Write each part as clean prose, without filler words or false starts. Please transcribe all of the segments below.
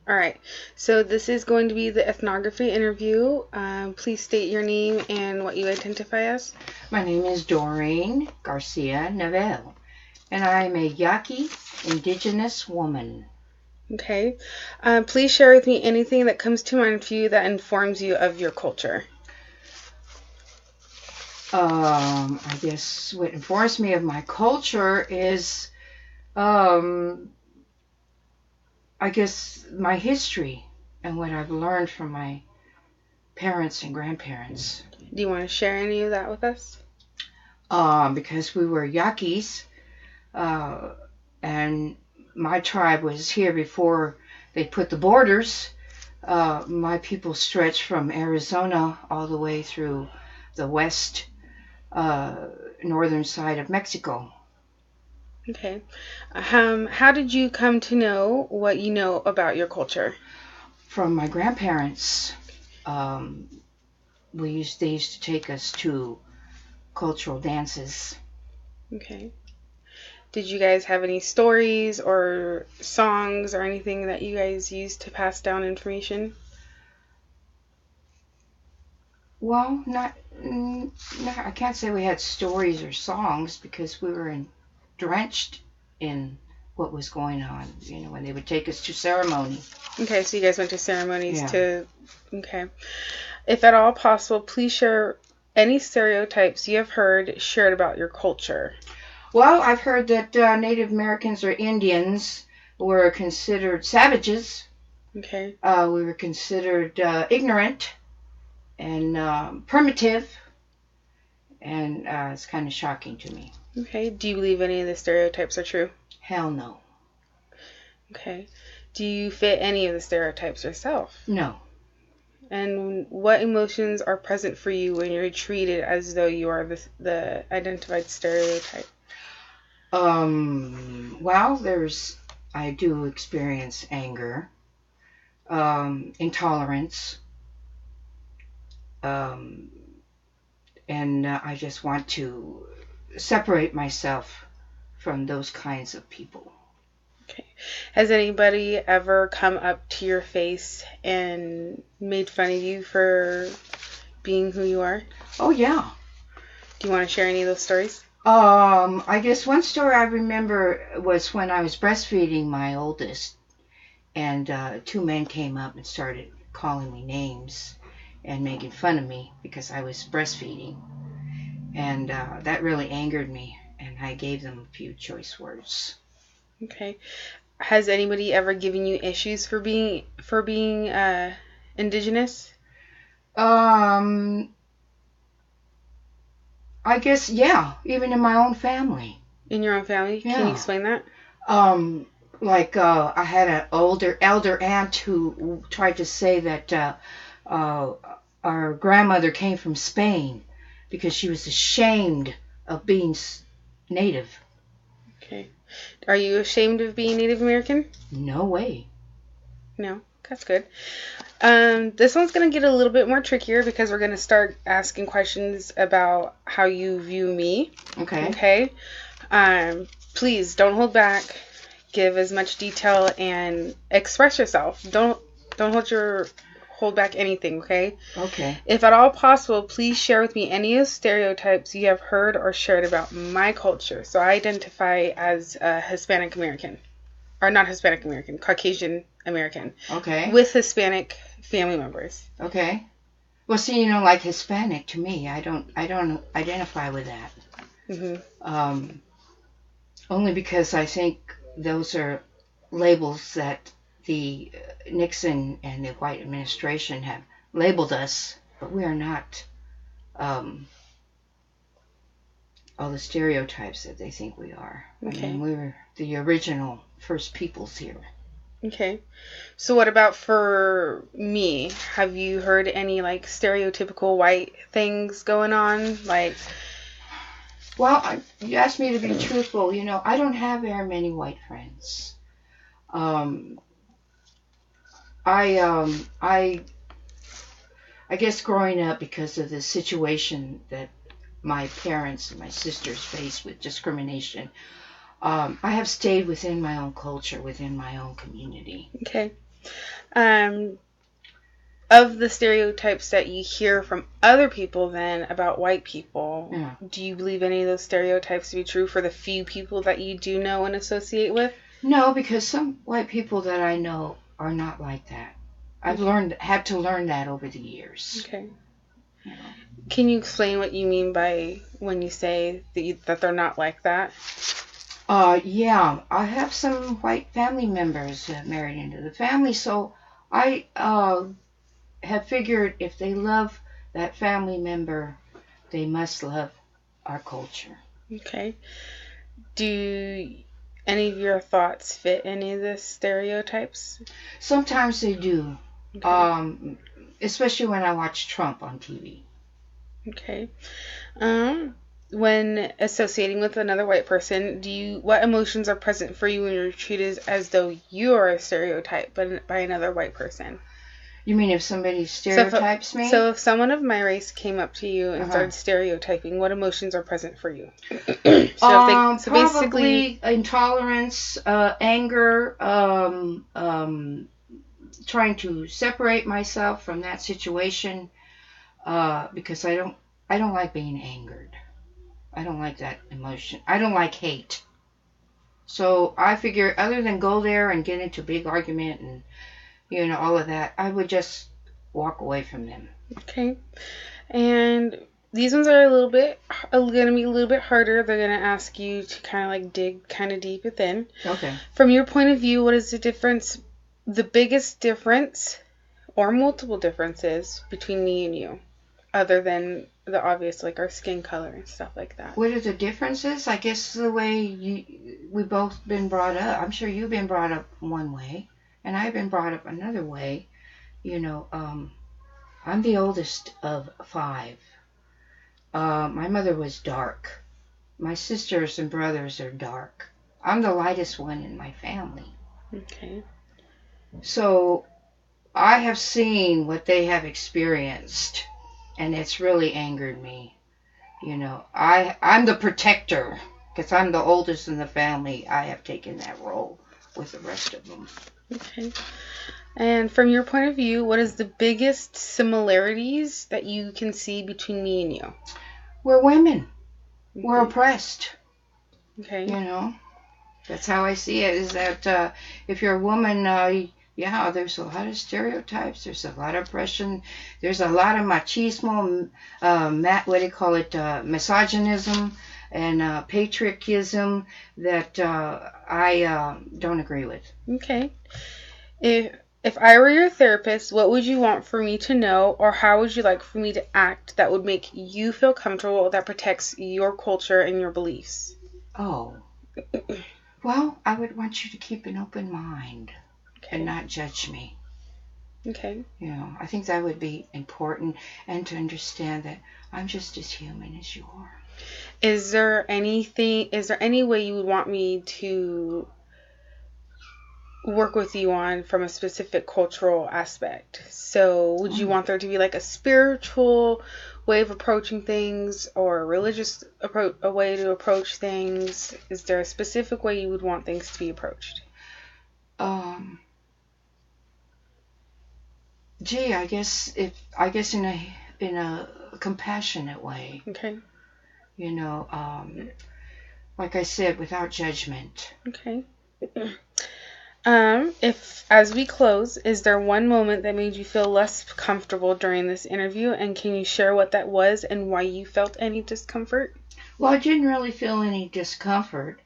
All right. So this is going to be the ethnography interview. Please state your name and what you identify as. My name is Doreen Garcia Neville, and I'm a Yaqui indigenous woman. Okay. Please share with me anything that comes to mind for you that informs you of your culture. I guess what informs me of my culture is, I guess, my history and what I've learned from my parents and grandparents. Do you want to share any of that with us? Because we were Yaquis, and my tribe was here before they put the borders. My people stretched from Arizona all the way through the west northern side of Mexico. Okay. How did you come to know what you know about your culture? From my grandparents. They used to take us to cultural dances. Okay. Did you guys have any stories or songs or anything that you guys used to pass down information? Well, I can't say we had stories or songs because we were drenched in what was going on, when they would take us to ceremony. Okay, so you guys went to ceremonies Yeah. Okay. If at all possible, please share any stereotypes you have heard shared about your culture. Well, I've heard that Native Americans or Indians were considered savages. Okay. We were considered ignorant and primitive, and it's kind of shocking to me. Okay. Do you believe any of the stereotypes are true? Hell no. Okay. Do you fit any of the stereotypes yourself? No. And what emotions are present for you when you're treated as though you are the identified stereotype? Well, I do experience anger, intolerance, and I just want to separate myself from those kinds of people. Okay. Has anybody ever come up to your face and made fun of you for being who you are? Oh, yeah. Do you want to share any of those stories? I guess one story I remember was when I was breastfeeding my oldest, and two men came up and started calling me names and making fun of me because I was breastfeeding. And that really angered me, and I gave them a few choice words. Okay. Has anybody ever given you issues for being indigenous? I guess, yeah, even in my own family. In your own family? Yeah. Can you explain that? I had an elder aunt who tried to say that our grandmother came from Spain because she was ashamed of being native. Okay. Are you ashamed of being Native American? No way. No, that's good. This one's going to get a little bit more trickier because we're going to start asking questions about how you view me. Okay. Okay. Please don't hold back. Give as much detail and express yourself. Don't hold back anything, okay? Okay. If at all possible, please share with me any of the stereotypes you have heard or shared about my culture. So I identify as a Hispanic American. Or not Hispanic American, Caucasian American. Okay. With Hispanic family members. Okay. Well, see, like Hispanic to me, I don't identify with that. Mm-hmm. Only because I think those are labels that the Nixon and the white administration have labeled us, but we are not all the stereotypes that they think we are. Okay. I mean, we're the original first peoples here. Okay. So what about for me? Have you heard any stereotypical white things going on? Well, you asked me to be truthful. I don't have very many white friends. I guess growing up, because of the situation that my parents and my sisters faced with discrimination, I have stayed within my own culture, within my own community. Okay. Of the stereotypes that you hear from other people then about white people, Yeah. do you believe any of those stereotypes to be true for the few people that you do know and associate with? No, because some white people that I know are not like that. I've had to learn that over the years. Okay. You know. Can you explain what you mean by when you say that they're not like that? Yeah, I have some white family members married into the family, so I have figured if they love that family member, they must love our culture. Okay. Do any of your thoughts fit any of the stereotypes? Sometimes they do, Okay. Especially when I watch Trump on TV. Okay. When associating with another white person, what emotions are present for you when you're treated as though you are a stereotype by another white person? You mean if somebody stereotypes me? So if someone of my race came up to you and started stereotyping, what emotions are present for you? Probably basically intolerance, anger, trying to separate myself from that situation because I don't like being angered. I don't like that emotion. I don't like hate. So I figure other than go there and get into a big argument and all of that, I would just walk away from them. Okay. And these ones are going to be a little bit harder. They're going to ask you to kind of like dig kind of deep within. Okay. From your point of view, what is the biggest difference or multiple differences between me and you, other than the obvious, like our skin color and stuff like that? What are the differences? I guess the way we've both been brought up. I'm sure you've been brought up one way, and I've been brought up another way. I'm the oldest of 5. My mother was dark. My sisters and brothers are dark. I'm the lightest one in my family. Okay. So I have seen what they have experienced, and it's really angered me. I'm the protector because I'm the oldest in the family. I have taken that role with the rest of them. Okay. And from your point of view, what is the biggest similarities that you can see between me and you? We're women. Okay. We're oppressed. Okay. That's how I see it, is that if you're a woman, there's a lot of stereotypes. There's a lot of oppression. There's a lot of machismo, misogynism and patriotism that I don't agree with. Okay. If I were your therapist, what would you want for me to know, or how would you like for me to act that would make you feel comfortable, that protects your culture and your beliefs? Oh. Well, I would want you to keep an open mind. Okay. And not judge me. Okay. I think that would be important, and to understand that I'm just as human as you are. Is there any way you would want me to work with you on from a specific cultural aspect? So would you want there to be like a spiritual way of approaching things, or a religious a way to approach things? Is there a specific way you would want things to be approached? I guess in a compassionate way. Okay. Like I said, without judgment. Okay. If, as we close, is there one moment that made you feel less comfortable during this interview, and can you share what that was and why you felt any discomfort? Well, I didn't really feel any discomfort,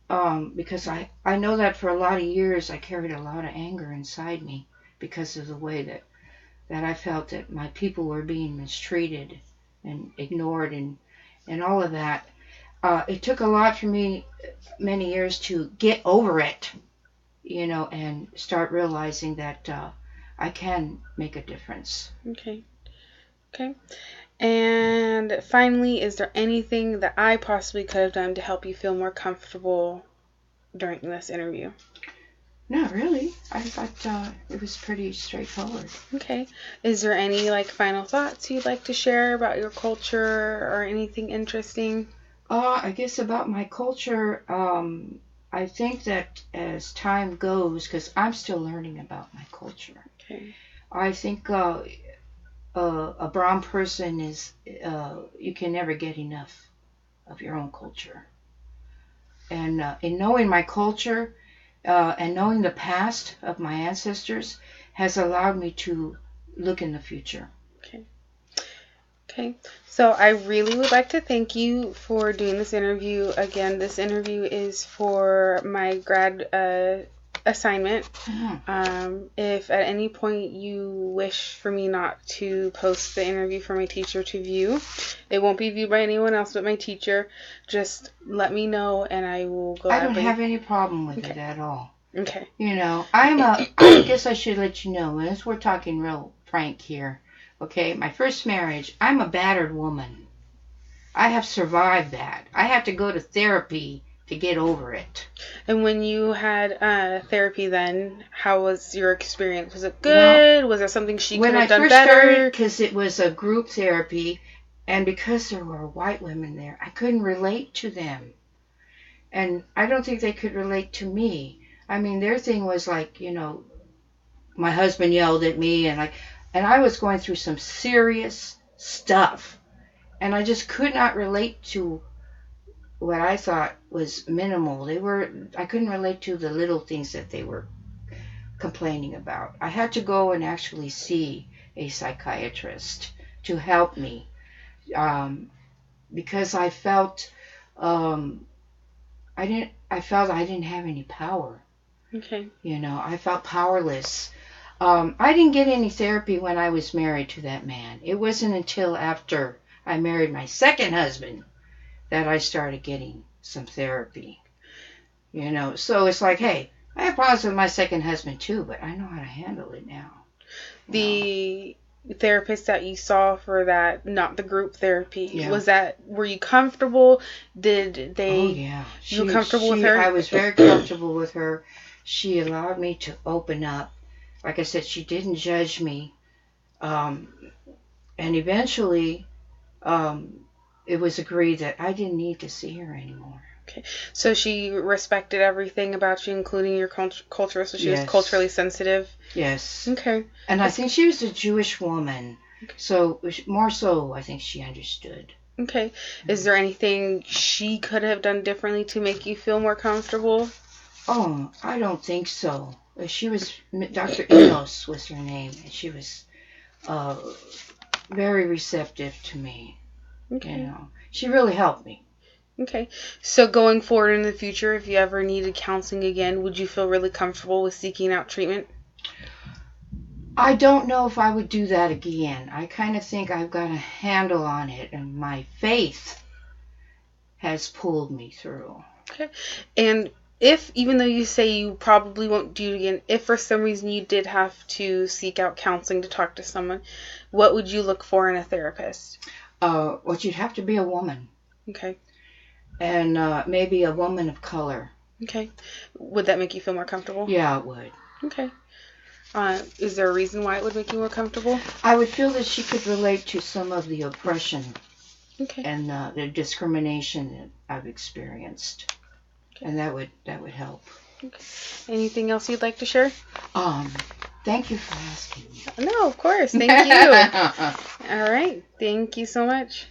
because I know that for a lot of years I carried a lot of anger inside me because of the way that I felt that my people were being mistreated and ignored and all of that. It took a lot for me, many years, to get over it, and start realizing that I can make a difference. Okay. And finally, is there anything that I possibly could have done to help you feel more comfortable during this interview? Not really. I thought it was pretty straightforward. Okay. Is there any final thoughts you'd like to share about your culture or anything interesting? I guess about my culture, I think that as time goes, because I'm still learning about my culture, Okay. I think a brown person is, you can never get enough of your own culture. And in knowing my culture and knowing the past of my ancestors has allowed me to look in the future. Okay. Okay. So I really would like to thank you for doing this interview. Again, this interview is for my grad assignment. If at any point you wish for me not to post the interview for my teacher to view, it won't be viewed by anyone else but my teacher. Just let me know and I will gladly. I don't have any problem with it at all. Okay. You know, I guess I should let you know, as we're talking real frank here, okay, my first marriage, I'm a battered woman. I have survived that. I had to go to therapy to get over it. And when you had therapy then, how was your experience? Was it good? Was there something she could have done better? When I first started, because it was a group therapy, and because there were white women there, I couldn't relate to them. And I don't think they could relate to me. I mean, their thing was like, you know, my husband yelled at me, and I was going through some serious stuff. And I just could not relate to what I thought was minimal. I couldn't relate to the little things that they were complaining about. I had to go and actually see a psychiatrist to help me, because I felt I didn't have any power. Okay. You know, I felt powerless. I didn't get any therapy when I was married to that man. It wasn't until after I married my second husband that I started getting some therapy. You know, so it's like, hey, I have problems with my second husband too, but I know how to handle it now. The therapist that you saw for that, not the group therapy, were you comfortable? Did they? Oh yeah, you were comfortable with her? I was very comfortable with her. She allowed me to open up. Like I said, she didn't judge me, and eventually, it was agreed that I didn't need to see her anymore. Okay, so she respected everything about you, including your culture, so she was culturally sensitive? Yes. Okay. And I think she was a Jewish woman, so more so I think she understood. Okay. Is there anything she could have done differently to make you feel more comfortable? Oh, I don't think so. She was, Dr. Enos was her name, and she was very receptive to me. Okay. You know, she really helped me. Okay. So going forward in the future, if you ever needed counseling again, would you feel really comfortable with seeking out treatment? I don't know if I would do that again. I kind of think I've got a handle on it, and my faith has pulled me through. Okay. And if, even though you say you probably won't do it again, if for some reason you did have to seek out counseling to talk to someone, what would you look for in a therapist? Well, you'd have to be a woman. Okay. And maybe a woman of color. Okay. Would that make you feel more comfortable? Yeah, it would. Okay. Is there a reason why it would make you more comfortable? I would feel that she could relate to some of the oppression and the discrimination that I've experienced. Okay. And that would help. Okay. Anything else you'd like to share? Thank you for asking me. No, of course. Thank you. All right. Thank you so much.